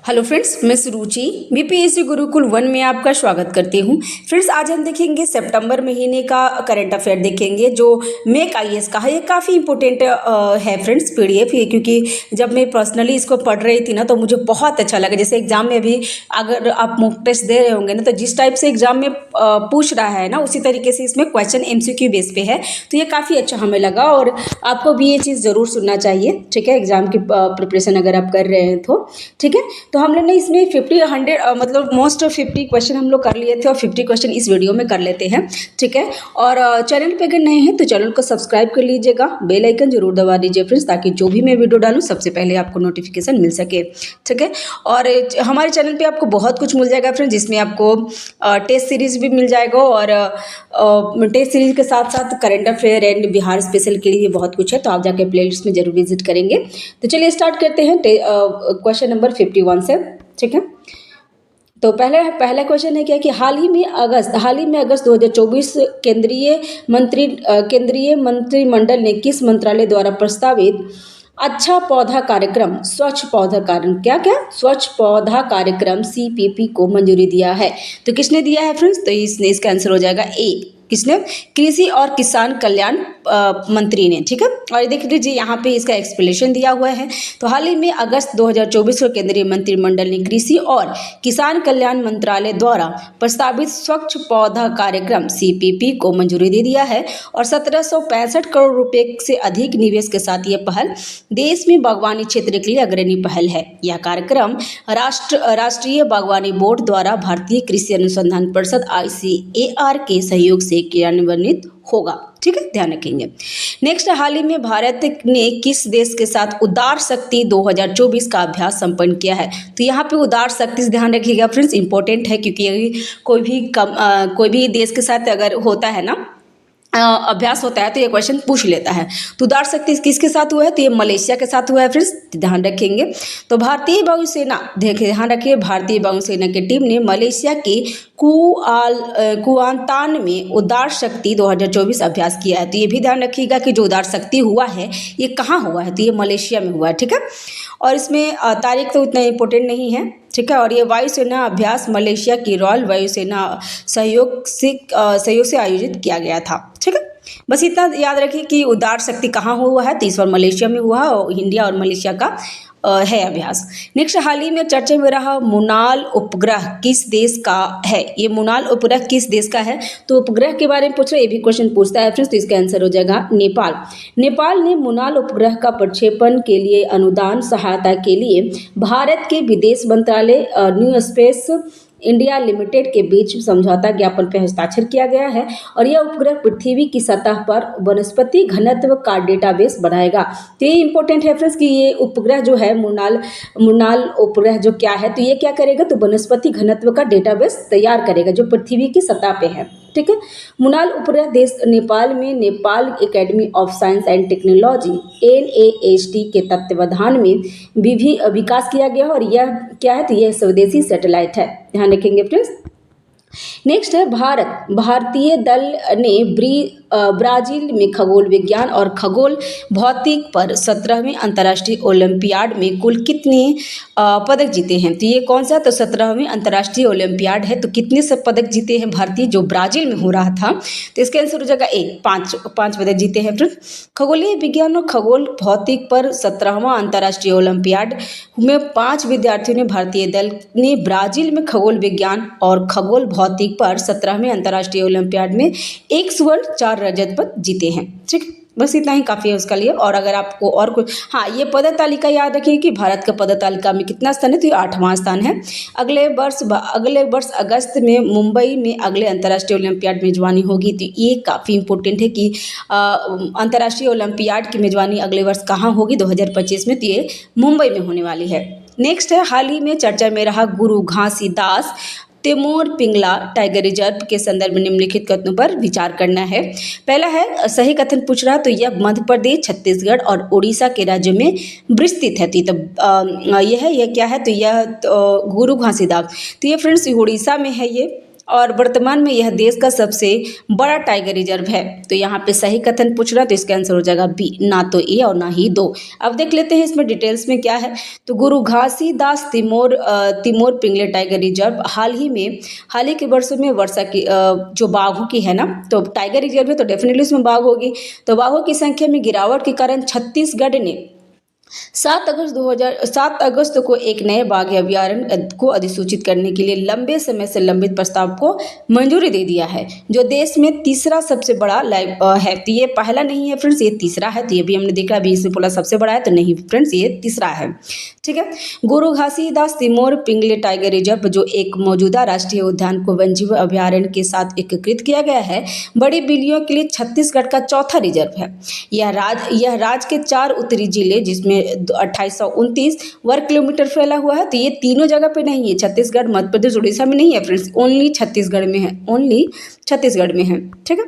Hello friends, मैं सुरुचि BPSC Gurukul 1 में आपका स्वागत करती हूँ। फ्रेंड्स, आज हम देखेंगे सितंबर महीने का करंट अफेयर देखेंगे जो मेक आईएएस का है। ये काफ़ी इंपॉर्टेंट है फ्रेंड्स पीडीएफ ये, क्योंकि जब मैं पर्सनली इसको पढ़ रही थी ना तो मुझे बहुत अच्छा लगा। जैसे एग्जाम में भी अगर आप मॉक टेस्ट दे रहे होंगे ना तो जिस टाइप से एग्जाम में पूछ रहा है ना उसी तरीके से इसमें क्वेश्चन एमसीक्यू बेस पे है, तो ये काफ़ी अच्छा हमें लगा और आपको भी ये चीज़ ज़रूर सुनना चाहिए। ठीक है, एग्जाम की प्रिपरेशन अगर आप कर रहे हैं तो ठीक है। तो हम लोग ने इसमें 50 100 मतलब मोस्ट 50 क्वेश्चन हम लोग कर लिए थे और 50 क्वेश्चन इस वीडियो में कर लेते हैं। ठीक है, और चैनल पे अगर नए हैं तो चैनल को सब्सक्राइब कर लीजिएगा, बेल आइकन जरूर दबा दीजिए फ्रेंड्स, ताकि जो भी मैं वीडियो डालूं सबसे पहले आपको नोटिफिकेशन मिल सके। ठीक है, और हमारे चैनल पे आपको बहुत कुछ मिल जाएगा फ्रेंड्स, जिसमें आपको टेस्ट सीरीज भी मिल जाएगा और टेस्ट सीरीज के साथ साथ current affair and Bihar special के लिए बहुत कुछ है, तो आप जाके प्ले लिस्ट में जरूर विजिट करेंगे। तो चलिए स्टार्ट करते हैं क्वेश्चन नंबर 51 से। ठीक है, तो पहला क्वेश्चन है क्या कि हाल ही में अगस्त 2024 केंद्रीय मंत्रिमंडल ने किस मंत्रालय द्वारा प्रस्तावित अच्छा पौधा कार्यक्रम स्वच्छ पौधा कार्यक्रम सीपीपी को मंजूरी दिया है? तो किसने दिया है फ्रेंड्स? तो इसका आंसर हो जाएगा ए। किसने? कृषि और किसान कल्याण मंत्री ने। ठीक है, और देख लीजिए यहाँ पे इसका एक्सप्लेनेशन दिया हुआ है। तो हाल ही में अगस्त 2024 को केंद्रीय मंत्रिमंडल ने कृषि और किसान कल्याण मंत्रालय द्वारा प्रस्तावित स्वच्छ पौधा कार्यक्रम सीपीपी को मंजूरी दे दिया है और 1765 करोड़ रुपए से अधिक निवेश के साथ ये पहल देश में बागवानी क्षेत्र के लिए अग्रणी पहल है। यह कार्यक्रम राष्ट्रीय बागवानी बोर्ड द्वारा भारतीय कृषि अनुसंधान परिषद ICAR के सहयोग से क्रियान्वित होगा। ठीक है, ध्यान रखेंगे। नेक्स्ट, हाल ही में भारत ने किस देश के साथ उदार शक्ति 2024 का अभ्यास संपन्न किया है? तो यहाँ पे उदार शक्ति से ध्यान रखिएगा फ्रेंड्स, इंपॉर्टेंट है, क्योंकि कोई भी देश के साथ अगर होता है ना अभ्यास होता है तो ये क्वेश्चन पूछ लेता है। तो उदार शक्ति किसके साथ हुआ है? तो ये मलेशिया के साथ हुआ है फ्रेंड्स, ध्यान रखेंगे। तो भारतीय वायुसेना, ध्यान रखिए, भारतीय वायुसेना की टीम ने मलेशिया के कुआंतान में उदार शक्ति 2024 अभ्यास किया है। तो ये भी ध्यान रखिएगा कि जो उदार शक्ति हुआ है ये कहाँ हुआ है? तो ये मलेशिया में हुआ है। ठीक है, और इसमें तारीख तो उतना इम्पोर्टेंट नहीं है। ठीक है, और ये वायुसेना अभ्यास मलेशिया की रॉयल वायुसेना सहयोग से आयोजित किया गया था। ठीक है, बस इतना याद रखिए कि उदार शक्ति कहाँ हुआ है? तो इस बार मलेशिया में हुआ और इंडिया और मलेशिया का है अभ्यास। नेक्स्ट, हाल ही में चर्चा में रहा मुनाल उपग्रह किस देश का है? ये मुनाल उपग्रह किस देश का है? तो उपग्रह के बारे में पूछ रहा है, ये भी क्वेश्चन पूछता है फ्रेंड्स, तो इसका आंसर हो जाएगा नेपाल। नेपाल ने मुनाल उपग्रह का प्रक्षेपण के लिए अनुदान सहायता के लिए भारत के विदेश मंत्रालय न्यू स्पेस इंडिया लिमिटेड के बीच समझौता ज्ञापन पर हस्ताक्षर किया गया है और यह उपग्रह पृथ्वी की सतह पर वनस्पति घनत्व का डेटाबेस बनाएगा। तो ये इंपॉर्टेंट है फ्रेंड्स कि ये उपग्रह जो है मुनाल उपग्रह जो क्या है, तो ये क्या करेगा? तो वनस्पति घनत्व का डेटाबेस तैयार करेगा जो पृथ्वी की सतह पे है। ठीक है, मुनाल उपग्रह देश नेपाल में Nepal academy of science and technology NAST के तत्वाधान में विकास किया गया और यह क्या है? तो यह स्वदेशी सैटेलाइट है, ध्यान रखेंगे फ्रेंड्स। नेक्स्ट है भारतीय दल ने ब्राजील में खगोल विज्ञान और खगोल भौतिक पर 17वें अंतर्राष्ट्रीय ओलंपियाड में कुल कितने पदक जीते हैं? तो ये कौन सा? तो 17वें अंतर्राष्ट्रीय ओलंपियाड है। तो कितने सब पदक जीते हैं भारतीय जो ब्राजील में हो रहा था? तो इसका आंसर हो जाएगा ए, 5 पदक जीते हैं फ्रेंड्स। खगोलीय विज्ञान और खगोल भौतिक पर 17वां अंतर्राष्ट्रीय ओलंपियाड में 5 विद्यार्थियों ने भारतीय दल ने ब्राजील में खगोल विज्ञान और खगोल भौतिक पर 17वें अंतर्राष्ट्रीय ओलंपियाड में 1 स्वर्ण 4 रजत पदक जीते हैं। ठीक, बस इतना ही काफ़ी है उसका लिए। और अगर आपको और कुछ, हाँ, ये पदक तालिका याद रखिए कि भारत का पदक तालिका में कितना स्थान है? तो ये 8वां स्थान है। अगले वर्ष अगस्त में मुंबई में अगले अंतर्राष्ट्रीय ओलंपियाड मेजबानी होगी। तो ये काफ़ी इंपॉर्टेंट है कि अंतर्राष्ट्रीय ओलंपियाड की मेजबानी अगले वर्ष कहाँ होगी? 2025 में। तो ये मुंबई में होने वाली है। नेक्स्ट है, हाल ही में चर्चा में रहा गुरु घासीदास तिमोर पिंगला टाइगर रिजर्व के संदर्भ में निम्नलिखित कथनों पर विचार करना है। पहला है सही कथन पूछ रहा, तो यह मध्य प्रदेश, छत्तीसगढ़ और उड़ीसा के राज्य में विस्तृत है। तो यह क्या है? तो यह गुरु घासीदास, तो ये फ्रेंड्स उड़ीसा में है ये, और वर्तमान में यह देश का सबसे बड़ा टाइगर रिजर्व है। तो यहाँ पे सही कथन पूछ रहा, तो इसका आंसर हो जाएगा बी, ना तो ए और ना ही दो। अब देख लेते हैं इसमें डिटेल्स में क्या है। तो गुरु घासीदास तिमोर पिंगले टाइगर रिजर्व हाल ही के वर्षों में वर्षा की जो बाघों की है ना, तो टाइगर रिजर्व है तो डेफिनेटली उसमें बाघ होगी। तो बाघों की संख्या में गिरावट के कारण छत्तीसगढ़ ने 7 अगस्त को एक नए बाघ अभयारण्य को अधिसूचित करने के लिए लंबे समय से लंबित प्रस्ताव को मंजूरी दे दिया है, जो देश में तीसरा सबसे बड़ा है। तो ये पहला नहीं है फ्रेंड्स, ये तीसरा है। तो ये भी हमने देखा, अभी इसमें बोला सबसे बड़ा है, तो नहीं फ्रेंड्स, ये तीसरा है। ठीक है। गुरु घासीदास तिमोर पिंगले टाइगर रिजर्व, जो एक मौजूदा राष्ट्रीय उद्यान को वन्यजीव अभयारण्य के साथ एकीकृत किया गया है, बड़ी बिल्लियों के लिए छत्तीसगढ़ का चौथा रिजर्व है। यह राज्य के 4 उत्तरी जिले, जिसमें 2829 वर्ग किलोमीटर फैला हुआ है। तो ये तीनों जगह पे नहीं है, छत्तीसगढ़, मध्य प्रदेश, उड़ीसा में नहीं है फ्रेंड्स, ओनली छत्तीसगढ़ में है, ओनली छत्तीसगढ़ में है। ठीक है।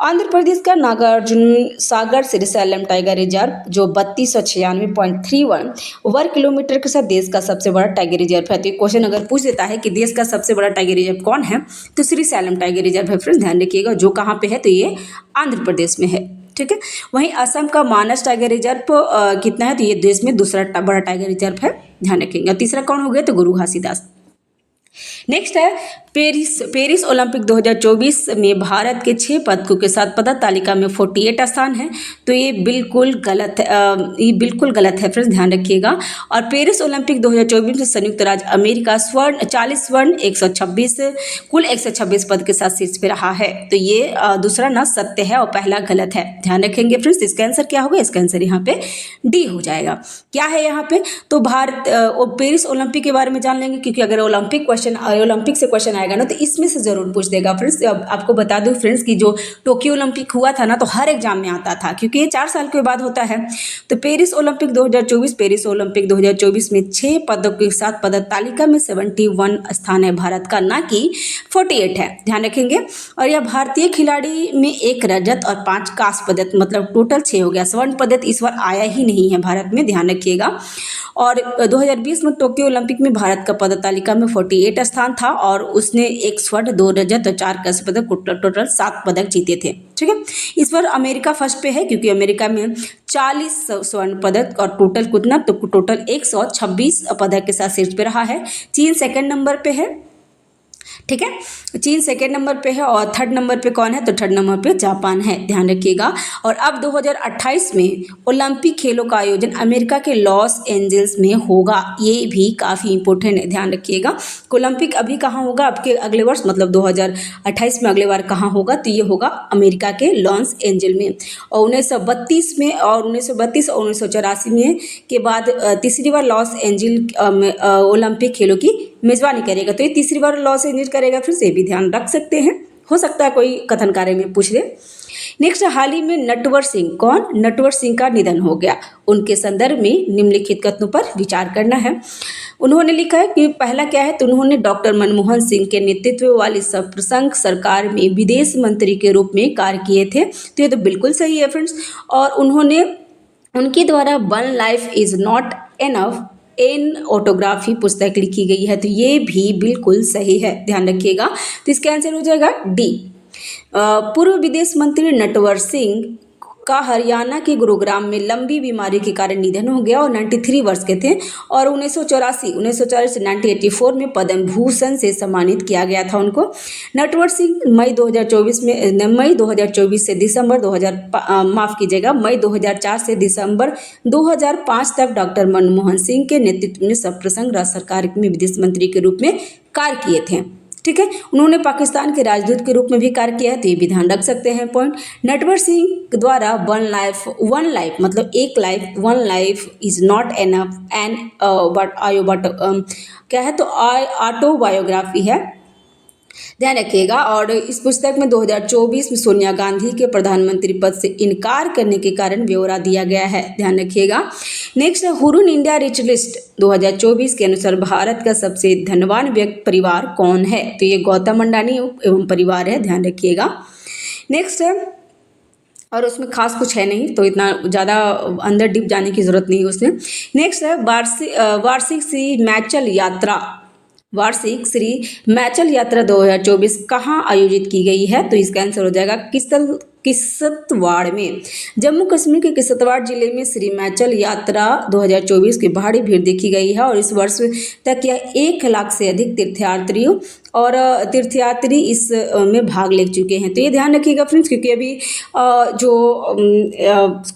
आंध्र प्रदेश का नागार्जुन सागर श्रीशैलम टाइगर रिजर्व, जो 3296.31 वर्ग किलोमीटर के साथ देश का सबसे बड़ा टाइगर रिजर्व है। तो क्वेश्चन अगर पूछ देता है कि देश का सबसे बड़ा टाइगर रिजर्व कौन है, तो श्रीशैलम टाइगर रिजर्व है फ्रेंड्स, ध्यान रखिएगा। जो कहाँ पे है, तो ये आंध्र प्रदेश में है। ठीक है। वहीं असम का मानस टाइगर रिजर्व कितना है, तो ये देश में दूसरा बड़ा टाइगर रिजर्व है, ध्यान रखेंगे। तीसरा कौन हो गया, तो गुरु घासीदास। नेक्स्ट है पेरिस ओलंपिक 2024 में भारत के 6 पदकों के साथ पदक तालिका में 48 स्थान है। तो ये बिल्कुल गलत है, ये बिल्कुल गलत है फ्रेंड्स, ध्यान रखिएगा। और पेरिस ओलंपिक 2024 में संयुक्त राज्य अमेरिका 40 स्वर्ण 126 कुल 126 पद के साथ शीर्ष पे रहा है। तो ये दूसरा ना सत्य है और पहला गलत है, ध्यान रखेंगे फ्रेंड्स। इसका आंसर क्या होगा, इसका आंसर यहाँ पे डी हो जाएगा। क्या है यहाँ पे, तो भारत पेरिस ओलंपिक के बारे में जान लेंगे, क्योंकि अगर ओलंपिक से क्वेश्चन आएगा ना, तो इसमें से जरूर पूछ देगा फ्रेंड्स। अब आपको बता दूं फ्रेंड्स कि जो टोक्यो ओलंपिक हुआ था ना, तो हर एग्जाम में आता था, क्योंकि ये 4 साल के बाद होता है। तो पेरिस ओलंपिक 2024 में 6 पदकों के साथ पदक तालिका में 71 स्थान है भारत का, ना कि 48 है, ध्यान रखेंगे। और यह भारतीय खिलाड़ी में 1 रजत और 5 कांस्य पदक, मतलब टोटल 6 हो गया। स्वर्ण पदक इस बार आया ही नहीं है भारत में, ध्यान रखिएगा। और 2020 में टोक्यो ओलंपिक में भारत का पदक तालिका में 48 स्थान था, और उसने 1 स्वर्ण, 2 रजत और 4 कांस्य पदक, टोटल 7 पदक जीते थे। ठीक है। इस बार अमेरिका फर्स्ट पे है, क्योंकि अमेरिका में 40 स्वर्ण पदक और टोटल कितना, तो टोटल 126 पदक के साथ शीर्ष पे रहा है। चीन सेकंड नंबर पे है। ठीक है, चीन सेकेंड नंबर पे है। और थर्ड नंबर पे कौन है, तो थर्ड नंबर पे जापान है, ध्यान रखिएगा। और अब 2028 में ओलंपिक खेलों का आयोजन अमेरिका के लॉस एंजल्स में होगा। ये भी काफ़ी इंपॉर्टेंट है, ध्यान रखिएगा। ओलंपिक अभी कहाँ होगा, आपके अगले वर्ष, मतलब 2028 में अगले बार कहाँ होगा, तो ये होगा अमेरिका के लॉस एंजल में। और 1932 में और 1984 में के बाद तीसरी बार लॉस एंजल ओलंपिक खेलों की मेजबानी करेगा। तो ये तीसरी बार लॉस एंजल्स करेगा, फिर से भी ध्यान रख सकते हैं, हो सकता है कोई कथन कार्य में पूछ ले। नेक्स्ट, हाल ही में नटवर सिंह का निधन हो गया। उनके संदर्भ में निम्नलिखित कथनों पर विचार करना है। उन्होंने लिखा है कि पहला क्या है, तो उन्होंने डॉक्टर मनमोहन सिंह के नेतृत्व वाली संघ सरकार में विदेश मंत्री के रूप में कार्य किए थे। तो ये तो बिल्कुल सही है फ्रेंड्स। और उनके द्वारा one life is not enough in autography पुस्तक लिखी गई है। तो ये भी बिल्कुल सही है, ध्यान रखिएगा। तो इसका आंसर हो जाएगा डी। पूर्व विदेश मंत्री नटवर सिंह का हरियाणा के गुरुग्राम में लंबी बीमारी के कारण निधन हो गया और 93 वर्ष के थे। और 1984 से 1984 में पद्म भूषण से सम्मानित किया गया था उनको। नटवर सिंह मई 2024 से दिसंबर 2004 से दिसंबर 2005 तक डॉक्टर मनमोहन सिंह के नेतृत्व में सप्रसंग राज्य सरकार में विदेश मंत्री के रूप में कार्य किए थे। ठीक है, उन्होंने पाकिस्तान के राजदूत के रूप में भी कार्य किया है, तो ये भी ध्यान रख सकते हैं पॉइंट। नटवर सिंह द्वारा वन लाइफ मतलब एक life, one life is not enough and but क्या है, तो ऑटोबायोग्राफी है, ध्यान रखिएगा। और इस पुस्तक में 2024 में सोनिया गांधी के प्रधानमंत्री पद से इनकार करने के कारण ब्यौरा दिया गया है, ध्यान रखिएगा। नेक्स्ट है हुरुन इंडिया रिच लिस्ट 2024 के अनुसार भारत का सबसे धनवान व्यक्ति परिवार कौन है, तो ये गौतम अडानी एवं परिवार है, ध्यान रखिएगा। नेक्स्ट है, और उसमें खास कुछ है नहीं, तो इतना ज़्यादा अंदर डीप जाने की जरूरत नहीं है उसमें। नेक्स्ट है वार्षिक सी मैचल यात्रा वार्षिक श्री मैचल यात्रा 2024 कहाँ आयोजित की गई है? तो इसका आंसर हो जाएगा किश्तवाड़ में। जम्मू कश्मीर के किश्तवाड़ जिले में श्री मैचल यात्रा 2024 की भारी भीड़ देखी गई है और इस वर्ष तक यह 1 लाख से अधिक तीर्थयात्री इस में भाग ले चुके हैं। तो ये ध्यान रखिएगा फ्रेंड्स, क्योंकि अभी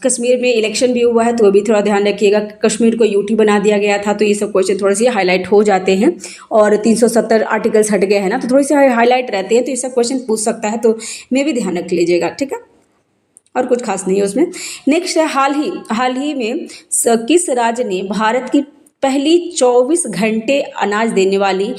कश्मीर में इलेक्शन भी हुआ है, तो अभी थोड़ा ध्यान रखिएगा। कश्मीर को यूटी बना दिया गया था, तो ये सब क्वेश्चन थोड़े से हाईलाइट हो जाते हैं और 370 आर्टिकल्स हट गए हैं ना, तो थोड़ी सी हाईलाइट रहते हैं, तो ये सब क्वेश्चन पूछ सकता है, तो मैं भी ध्यान रख लीजिएगा, ठीक है। और कुछ खास नहीं है उसमें। नेक्स्ट है हाल ही में किस राज्य ने भारत की पहली 24 घंटे अनाज देने वाली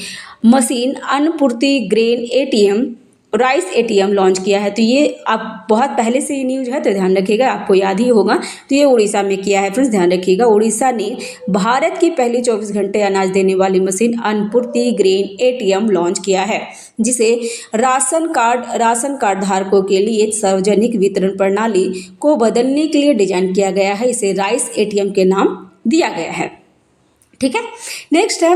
machine Annapurti grain ATM rice ATM launch किया है? तो ये आप बहुत पहले से ये न्यूज़ है, तो ध्यान रखिएगा, आपको याद ही होगा। तो ये उड़ीसा में किया है फ्रेंड्स, ध्यान रखिएगा। उड़ीसा ने भारत की पहली 24 घंटे अनाज देने वाली machine Annapurti grain ATM launch किया है, जिसे राशन कार्ड धारकों के लिए सार्वजनिक वितरण प्रणाली को बदलने के लिए डिजाइन किया गया है। इसे राइस एटीएम के नाम दिया गया है, ठीक है। नेक्स्ट है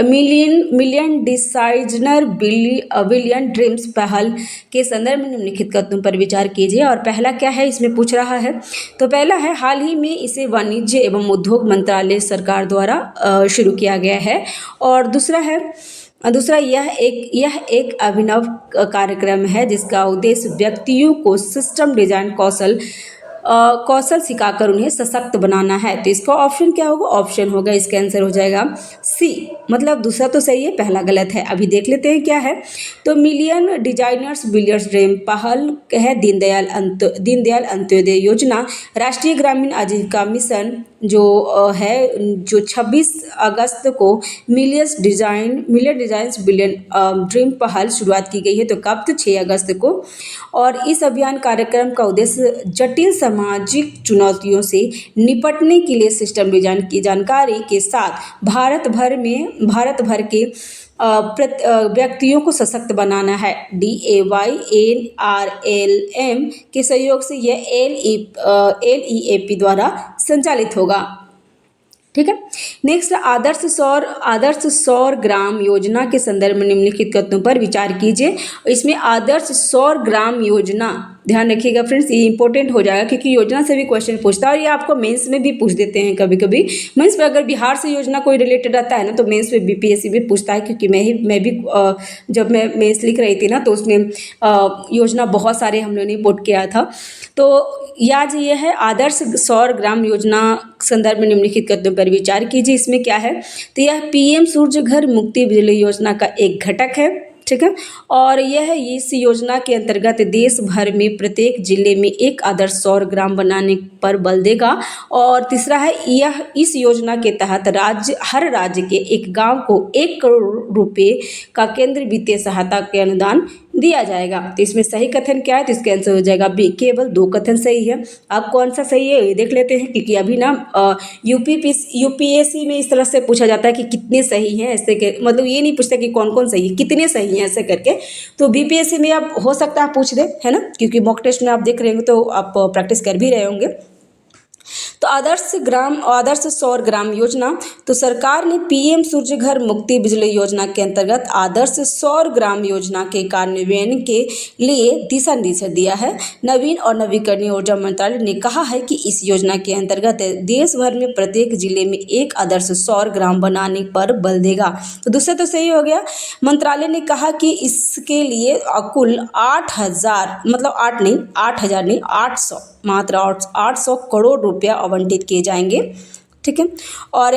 मिलियन डिजाइनर बिलियन ड्रीम्स पहल के संदर्भ में निम्नलिखित कदमों पर विचार कीजिए। और पहला क्या है इसमें पूछ रहा है, तो पहला है हाल ही में इसे वाणिज्य एवं उद्योग मंत्रालय सरकार द्वारा शुरू किया गया है। और दूसरा यह एक अभिनव कार्यक्रम है जिसका उद्देश्य व्यक्तियों को सिस्टम डिजाइन कौशल सिखाकर उन्हें सशक्त बनाना है। तो इसका ऑप्शन क्या होगा? ऑप्शन होगा, इसका आंसर हो जाएगा सी। मतलब दूसरा तो सही है, पहला गलत है। अभी देख लेते हैं क्या है। तो मिलियन डिजाइनर्स बिलियर्स ड्रीम पहल है दीनदयाल अंत्योदय योजना, राष्ट्रीय ग्रामीण आजीविका मिशन जो 26 अगस्त को मिलियन डिजाइन्स बिलियन ड्रीम पहल शुरुआत की गई है। तो कब? तो 6 अगस्त को। और इस अभियान कार्यक्रम का उद्देश्य जटिल सामाजिक चुनौतियों से निपटने के लिए सिस्टम डिजाइन की जानकारी के साथ भारत भर के व्यक्तियों को सशक्त बनाना है। DAYNRLM के सहयोग से यह LEAP द्वारा संचालित होगा, ठीक है। नेक्स्ट आदर्श सौर ग्राम योजना के संदर्भ में निम्नलिखित कदमों पर विचार कीजिए। इसमें आदर्श सौर ग्राम योजना, ध्यान रखिएगा फ्रेंड्स, ये इंपॉर्टेंट हो जाएगा क्योंकि योजना से भी क्वेश्चन पूछता है और ये आपको मेंस में भी पूछ देते हैं कभी कभी। मेंस में अगर बिहार से योजना कोई रिलेटेड रहता है ना, तो मेंस में BPSC भी पूछता है, क्योंकि मैं भी जब मैं मेंस लिख रही थी ना, तो उसमें योजना बहुत सारे हम लोगों ने पुट किया था। तो याद ये है, आदर्श सौर ग्राम योजना संदर्भ में निम्नलिखित कदमों पर विचार कीजिए। इसमें क्या है? तो यह PM सूर्य घर मुक्ति बिजली योजना का एक घटक है, ठीक है। और यह इस योजना के अंतर्गत देश भर में प्रत्येक जिले में एक आदर्श सौर ग्राम बनाने पर बल देगा। और तीसरा है, यह इस योजना के तहत हर राज्य के एक गांव को 1 करोड़ रुपए का केंद्रीय वित्तीय सहायता के अनुदान दिया जाएगा। तो इसमें सही कथन क्या है? तो इसका आंसर हो जाएगा बी। केवल 2 कथन सही है। अब कौन सा सही है ये देख लेते हैं, क्योंकि अभी ना UPSC में इस तरह से पूछा जाता है कि कितने सही हैं, ऐसे के मतलब ये नहीं पूछता कि कौन कौन सही है, कितने सही हैं ऐसे करके। तो BPSC में आप हो सकता है पूछ दे, है ना, क्योंकि मॉक टेस्ट में आप देख रहे होंगे तो आप प्रैक्टिस कर भी रहे होंगे। तो आदर्श सौर ग्राम योजना, तो सरकार ने PM सूर्य घर मुक्ति बिजली योजना के अंतर्गत आदर्श सौर ग्राम योजना के कार्यान्वयन के लिए दिशा निर्देश दिया है। नवीन और नवीकरणीय ऊर्जा मंत्रालय ने कहा है कि इस योजना के अंतर्गत देश भर में प्रत्येक जिले में एक आदर्श सौर ग्राम बनाने पर बल देगा। तो दूसरा तो सही हो गया। मंत्रालय ने कहा कि इसके लिए कुल 8,000 मतलब 8,000 नहीं 800 मात्र 800 करोड़ रुपया आवंटित किए जाएंगे, ठीक है। और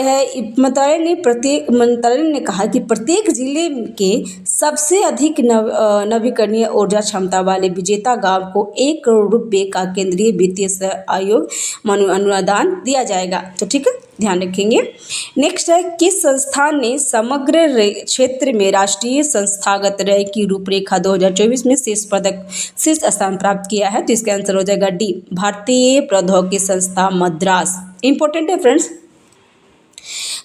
मंत्रालय ने कहा कि प्रत्येक जिले के सबसे अधिक नवीकरणीय ऊर्जा क्षमता वाले विजेता गांव को 1 करोड़ रुपए का केंद्रीय वित्तीय सहयोग अनुदान दिया जाएगा। तो ठीक है, ध्यान रखेंगे। नेक्स्ट है, किस संस्थान ने समग्र क्षेत्र में राष्ट्रीय संस्थागत व्यय की रूपरेखा 2024 में शीर्ष स्थान प्राप्त किया है? तो इसका आंसर हो जाएगा डी, भारतीय प्रौद्योगिकी संस्थान मद्रास। इंपॉर्टेंट है फ्रेंड्स।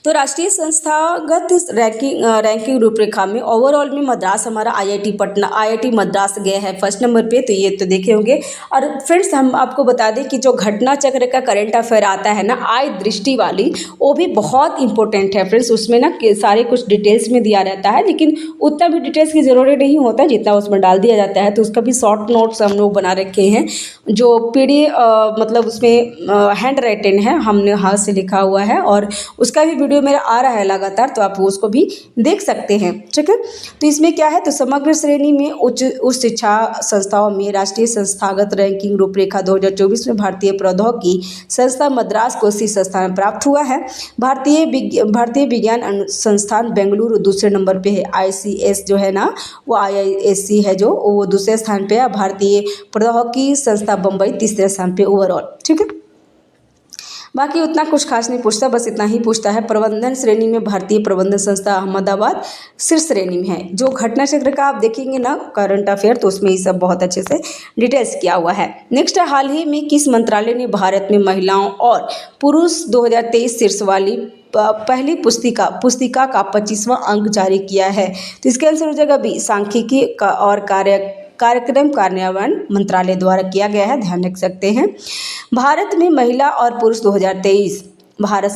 तो राष्ट्रीय संस्थागत रैंकिंग रूपरेखा में ओवरऑल में मद्रास हमारा आईआईटी मद्रास गया है फर्स्ट नंबर पे, तो ये तो देखे होंगे। और फ्रेंड्स हम आपको बता दें कि जो घटना चक्र का करंट अफेयर आता है ना आय दृष्टि वाली, वो भी बहुत इंपॉर्टेंट है फ्रेंड्स। उसमें ना सारे कुछ डिटेल्स में दिया रहता है, लेकिन उतना भी डिटेल्स की ज़रूरत नहीं होता जितना उसमें डाल दिया जाता है। तो उसका भी शॉर्ट नोट्स हम लोग बना रखे हैं, जो मतलब उसमें हैंड राइटिंग है, हमने हाथ से लिखा हुआ है, और उसका भी वीडियो मेरा आ रहा है लगातार, तो आप उसको भी देख सकते हैं। ठीक है, तो इसमें क्या है, तो समग्र श्रेणी में उच्च शिक्षा संस्थाओं में राष्ट्रीय संस्थागत रैंकिंग रूपरेखा 2024 में भारतीय प्रौद्योगिकी संस्थान मद्रास को शीर्ष स्थान प्राप्त हुआ है। भारतीय विज्ञान संस्थान बेंगलुरु दूसरे नंबर पे है। ICS जो है ना, वो IISc है जो, वो दूसरे स्थान पे है। भारतीय प्रौद्योगिकी संस्था बम्बई तीसरे स्थान पे ओवरऑल। ठीक है, बाकी उतना कुछ खास नहीं पूछता, बस इतना ही पूछता है। प्रबंधन श्रेणी में भारतीय प्रबंधन संस्था अहमदाबाद शीर्ष श्रेणी में है। जो घटना चक्र का आप देखेंगे ना करंट अफेयर, तो उसमें ये सब बहुत अच्छे से डिटेल्स किया हुआ है। नेक्स्ट, हाल ही में किस मंत्रालय ने भारत में महिलाओं और पुरुष 2023 शीर्ष वाली पहली पुस्तिका का 25वां अंक जारी किया है? तो इसका आंसर हो जाएगा बी, सांख्यिकी और कार्यक्रम कार्यान्वयन मंत्रालय द्वारा किया गया है, ध्यान रख सकते हैं। भारत में महिला और पुरुष 2023 भारत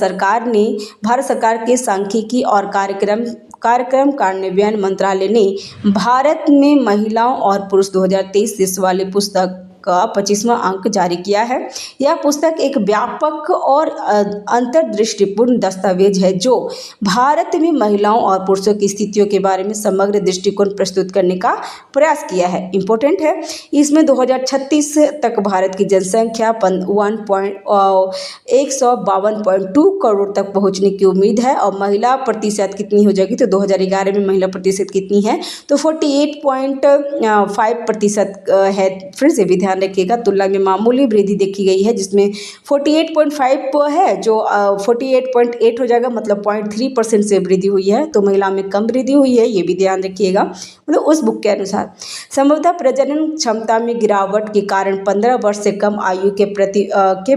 सरकार के सांख्यिकी और कार्यक्रम कार्यान्वयन मंत्रालय ने भारत में महिलाओं और पुरुष 2023 शीर्ष वाली पुस्तक का 25वां अंक जारी किया है। यह पुस्तक एक व्यापक और अंतर्दृष्टिपूर्ण दस्तावेज है जो भारत में महिलाओं और पुरुषों की स्थितियों के बारे में समग्र दृष्टिकोण प्रस्तुत करने का प्रयास किया है। इम्पोर्टेंट है, इसमें 2036 तक भारत की जनसंख्या 152.2 करोड़ तक पहुंचने की उम्मीद है। और महिला प्रतिशत कितनी हो जाएगी, तो 2011 में महिला प्रतिशत कितनी है, तो 48.5% है। फिर से भी ध्यान रखिएगा, तुलना में मामूली वृद्धि देखी गई है, जिसमें 48.5 है जो 48.8 हो जाएगा, मतलब 0.3% से वृद्धि हुई है। तो महिला में कम वृद्धि हुई है, ये भी ध्यान रखिएगा, मतलब उस बुक के अनुसार। संभवतः प्रजनन क्षमता में गिरावट के कारण 15 वर्ष से कम आयु के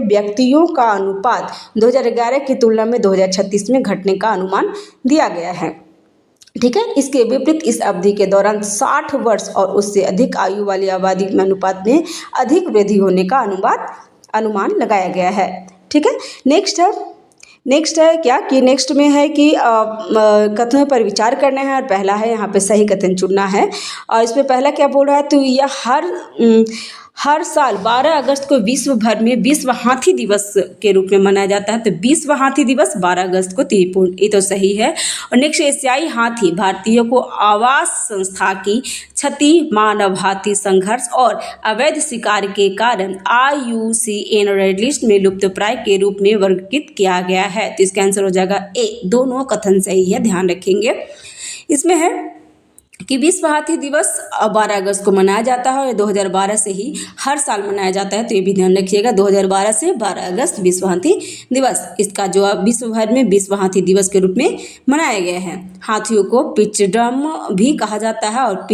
व्यक्तियों का अनुपात 2011 की तुलना में 2036 में घटने का अनुमान दिया गया है। ठीक है, इसके विपरीत इस अवधि के दौरान 60 वर्ष और उससे अधिक आयु वाली आबादी में अनुपात में अधिक वृद्धि होने का अनुमान लगाया गया है। ठीक है, नेक्स्ट है क्या कि नेक्स्ट में है कि कथनों पर विचार करना है, और पहला है यहाँ पे सही कथन चुनना है। और इसमें पहला क्या बोल रहा है, तो यह हर साल 12 अगस्त को विश्व भर में विश्व हाथी दिवस के रूप में मनाया जाता है। तो विश्व हाथी दिवस 12 अगस्त को, ये तो सही है। और नेक्स्ट, एशियाई हाथी भारतीयों को आवास संस्था की क्षति, मानव हाथी संघर्ष और अवैध शिकार के कारण IUCN रेड लिस्ट में लुप्तप्राय के रूप में वर्गीकृत किया गया है। तो इसका आंसर हो जाएगा ए, दोनों कथन सही है, ध्यान रखेंगे। इसमें है कि विश्व हाथी दिवस 12 अगस्त को मनाया जाता है और 2012 से ही हर साल मनाया जाता है, तो ये भी ध्यान रखिएगा। 2012 से 12 अगस्त विश्व हाथी दिवस, इसका जो विश्व भर में विश्व हाथी दिवस के रूप में मनाया गया है। हाथियों को पिचडर्म भी कहा जाता है, और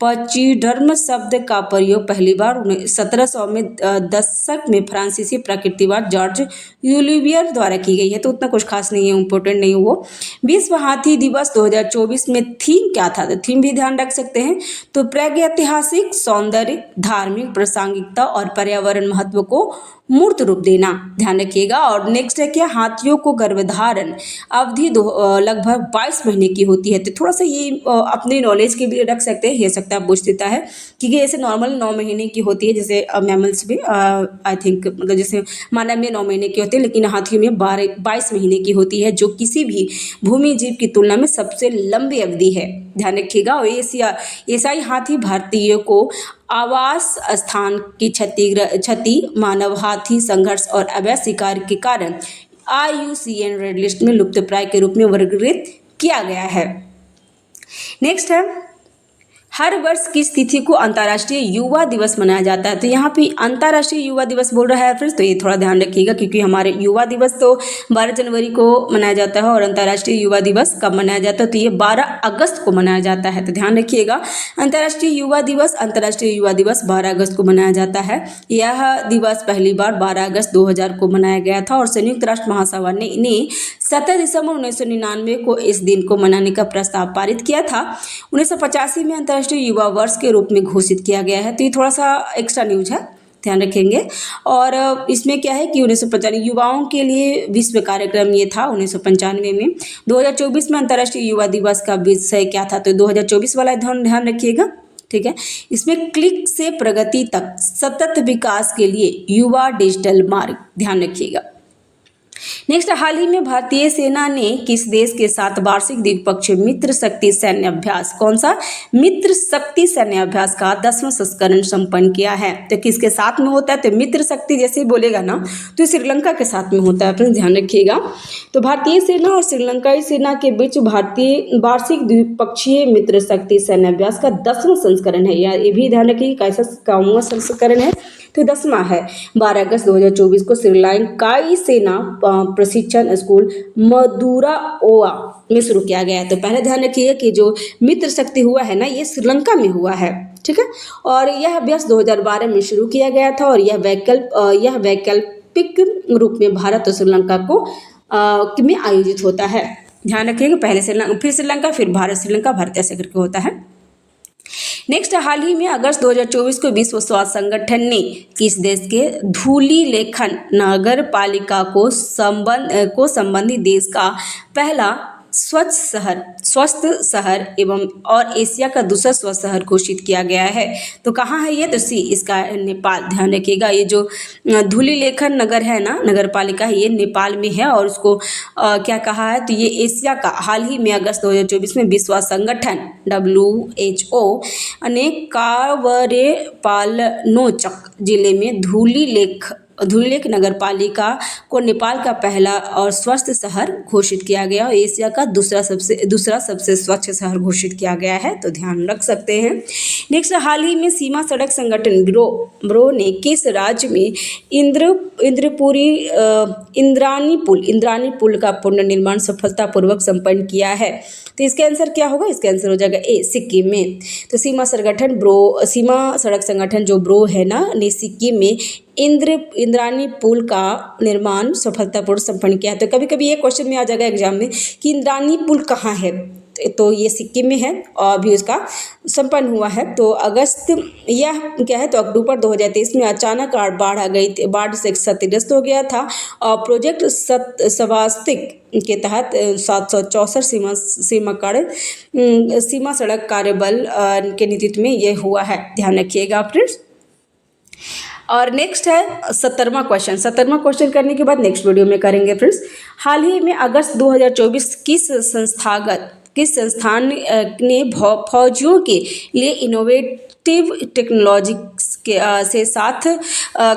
पचिडर्म शब्द का प्रयोग पहली बार 1700 में दशक में फ्रांसीसी प्रकृतिवाद जॉर्ज यूलिवियर द्वारा की गई है। तो उतना कुछ खास नहीं है, इम्पोर्टेंट नहीं है वो। विश्व हाथी दिवस 2024 में थीम क्या था, तो थीम भी ध्यान रख सकते हैं। तो प्रागैतिहासिक सौंदर्य, धार्मिक प्रासंगिकता और पर्यावरण महत्व को मूर्त रूप देना, ध्यान रखिएगा। और नेक्स्ट है क्या, हाथियों को गर्भधारण अवधि लगभग 22 महीने की होती है। तो थोड़ा सा ये अपने नॉलेज के भी रख सकते हैं, हो सकता है पूछ देता है, क्योंकि ऐसे नॉर्मल 9 महीने की होती है, जैसे मैमल्स भी आई थिंक, मतलब जैसे मानव में 9 महीने की होती है, लेकिन हाथियों में 22 महीने की होती है, जो किसी भी भूमि जीव की तुलना में सबसे लंबी अवधि है, ध्यान रखिएगा। और एशियाई हाथी भारतीयों को आवास स्थान की क्षति, मानव हाथी संघर्ष और अवैध शिकार के कारण IUCN रेड लिस्ट में लुप्तप्राय के रूप में वर्गीकृत किया गया है। नेक्स्ट है, हर वर्ष किस तिथि को अंतर्राष्ट्रीय युवा दिवस मनाया जाता है? तो यहाँ पे अंतर्राष्ट्रीय युवा दिवस बोल रहा है फ्रेंड्स, तो ये थोड़ा ध्यान रखिएगा क्योंकि हमारे युवा दिवस तो 12 जनवरी को मनाया जाता है और अंतर्राष्ट्रीय युवा दिवस कब मनाया जाता है? तो ये 12 अगस्त को मनाया जाता है। तो ध्यान रखिएगा, अंतर्राष्ट्रीय युवा दिवस 12 अगस्त को मनाया जाता है। यह दिवस पहली बार 12 अगस्त 2000 को मनाया गया था और संयुक्त राष्ट्र महासभा ने इन्हें 17 दिसंबर 1999 को इस दिन को मनाने का प्रस्ताव पारित किया था। 1985 में अंतर्राष्ट्रीय युवा वर्ष के रूप में घोषित किया गया है। तो ये थोड़ा सा एक्स्ट्रा न्यूज है, ध्यान रखेंगे। और इसमें क्या है कि 1995 युवाओं के लिए विश्व कार्यक्रम ये था 1995 में। 2024 में अंतर्राष्ट्रीय युवा दिवस का विषय क्या था? तो 2024 वाला ध्यान रखिएगा, ठीक है। इसमें क्लिक से प्रगति तक सतत विकास के लिए युवा डिजिटल मार्ग, ध्यान रखिएगा। नेक्स्ट, हाल ही में भारतीय सेना ने किस देश के साथ वार्षिक द्विपक्षीय मित्र शक्ति सैन्य अभ्यास, कौन सा मित्र शक्ति सैन्य अभ्यास का 10वां संस्करण संपन्न किया है? तो किसके साथ में होता है? तो मित्र शक्ति जैसे ही बोलेगा ना तो श्रीलंका के साथ में होता है, अपने ध्यान रखिएगा। तो भारतीय सेना और श्रीलंकाई सेना के बीच भारतीय वार्षिक द्विपक्षीय मित्र शक्ति सैन्य अभ्यास का 10वां संस्करण है। ये भी ध्यान रखिएगा कैसा कौन संस्करण है? तो 10वां है। 12 अगस्त 2024 को श्रीलंकाई सेना प्रशिक्षण स्कूल मदुराओआ में शुरू किया गया है। तो पहले ध्यान रखिए कि जो मित्र शक्ति हुआ है ना, ये श्रीलंका में हुआ है, ठीक है। और यह अभ्यास 2012 में शुरू किया गया था और यह वैकल्पिक रूप में भारत और श्रीलंका को में आयोजित होता है। ध्यान रखिएगा, पहले श्रीलंका फिर भारत, श्रीलंका भारत ऐसे करके होता है। नेक्स्ट, हाल ही में अगस्त 2024 को विश्व स्वास्थ्य संगठन ने किस देश के धूलिलेखन नगर पालिका को संबंधित देश का पहला स्वस्थ शहर एवं और एशिया का दूसरा स्वस्थ शहर घोषित किया गया है? तो कहाँ है ये? तो सी इसका नेपाल, ध्यान रखिएगा। ये जो धूलिलेखन नगर है ना, नगर पालिका है, ये नेपाल में है और उसको क्या कहा है? तो ये एशिया का, हाल ही में अगस्त 2024 में विश्व स्वास्थ्य संगठन WHO ने कावरेपालनोचक जिले में धूलिलेख नगर पालिका को नेपाल का पहला और स्वस्थ शहर घोषित किया गया और एशिया का दूसरा सबसे स्वच्छ शहर घोषित किया गया है। तो ध्यान रख सकते हैं। नेक्स्ट, हाल ही में सीमा सड़क संगठन ब्रो ने किस राज्य में इंद्रानी पुल का पुनर्निर्माण सफलतापूर्वक संपन्न किया है? तो इसका आंसर क्या होगा? इसका आंसर हो जाएगा ए, सिक्किम में। तो सीमा सड़क संगठन जो ब्रो है ना, ने सिक्किम में इंद्रानी पुल का निर्माण सफलतापूर्वक संपन्न किया है। तो कभी कभी ये क्वेश्चन में आ जाएगा एग्जाम में कि इंद्रानी पुल कहाँ है? तो ये सिक्किम में है और अभी उसका संपन्न हुआ है। तो यह क्या है? तो अक्टूबर 2023 में अचानक बाढ़ आ गई थी, बाढ़ से क्षतिग्रस्त हो गया था और प्रोजेक्ट स्वास्तिक के तहत 764 सीमा सड़क कार्यबल के नेतृत्व में ये हुआ है। ध्यान रखिएगा फ्रेंड्स। और नेक्स्ट है 17वां क्वेश्चन करने के बाद नेक्स्ट वीडियो में करेंगे फ्रेंड्स। हाल ही में अगस्त 2024 किस संस्थान ने फौजियों के लिए इनोवेटिव टेक्नोलॉजी से साथ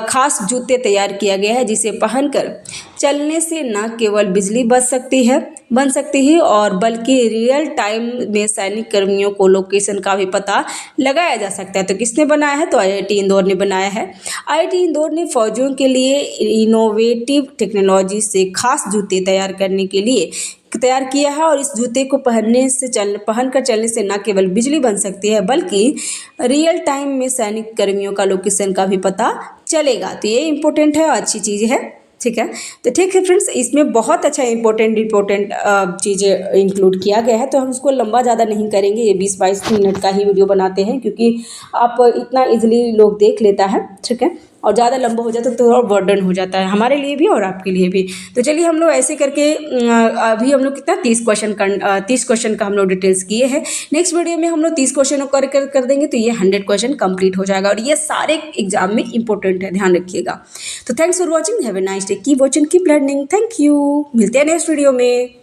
खास जूते तैयार किया गया है जिसे पहनकर चलने से न केवल बिजली बन सकती है और बल्कि रियल टाइम में सैनिक कर्मियों को लोकेशन का भी पता लगाया जा सकता है। तो किसने बनाया है? तो IIT इंदौर ने बनाया है। IIT इंदौर ने फौजियों के लिए इनोवेटिव टेक्नोलॉजी से खास जूते तैयार किया है और इस जूते को पहनकर चलने से न केवल बिजली बन सकती है बल्कि रियल टाइम में सैनिक कर्मियों का लोकेशन का भी पता चलेगा। तो ये इम्पोर्टेंट है और अच्छी चीज़ है, ठीक है। तो ठीक है फ्रेंड्स, इसमें बहुत अच्छा इम्पोर्टेंट चीज़ें इंक्लूड किया गया है। तो हम इसको लंबा ज़्यादा नहीं करेंगे, ये 20-22 मिनट का ही वीडियो बनाते हैं क्योंकि आप इतना इजीली लोग देख लेता है, ठीक है। और ज़्यादा लंबा हो जाता है तो थोड़ा बर्डन हो जाता है हमारे लिए भी और आपके लिए भी। तो चलिए हम लोग ऐसे करके अभी हम लोग कितना 30 क्वेश्चन का हम लोग डिटेल्स किए हैं। नेक्स्ट वीडियो में हम लोग 30 क्वेश्चन कर देंगे तो ये 100 क्वेश्चन कंप्लीट हो जाएगा और ये सारे एग्जाम में इंपॉर्टेंट है, ध्यान रखिएगा। तो thanks for watching, have a nice day, keep watching, keep learning, thank you. मिलते हैं नेक्स्ट वीडियो में।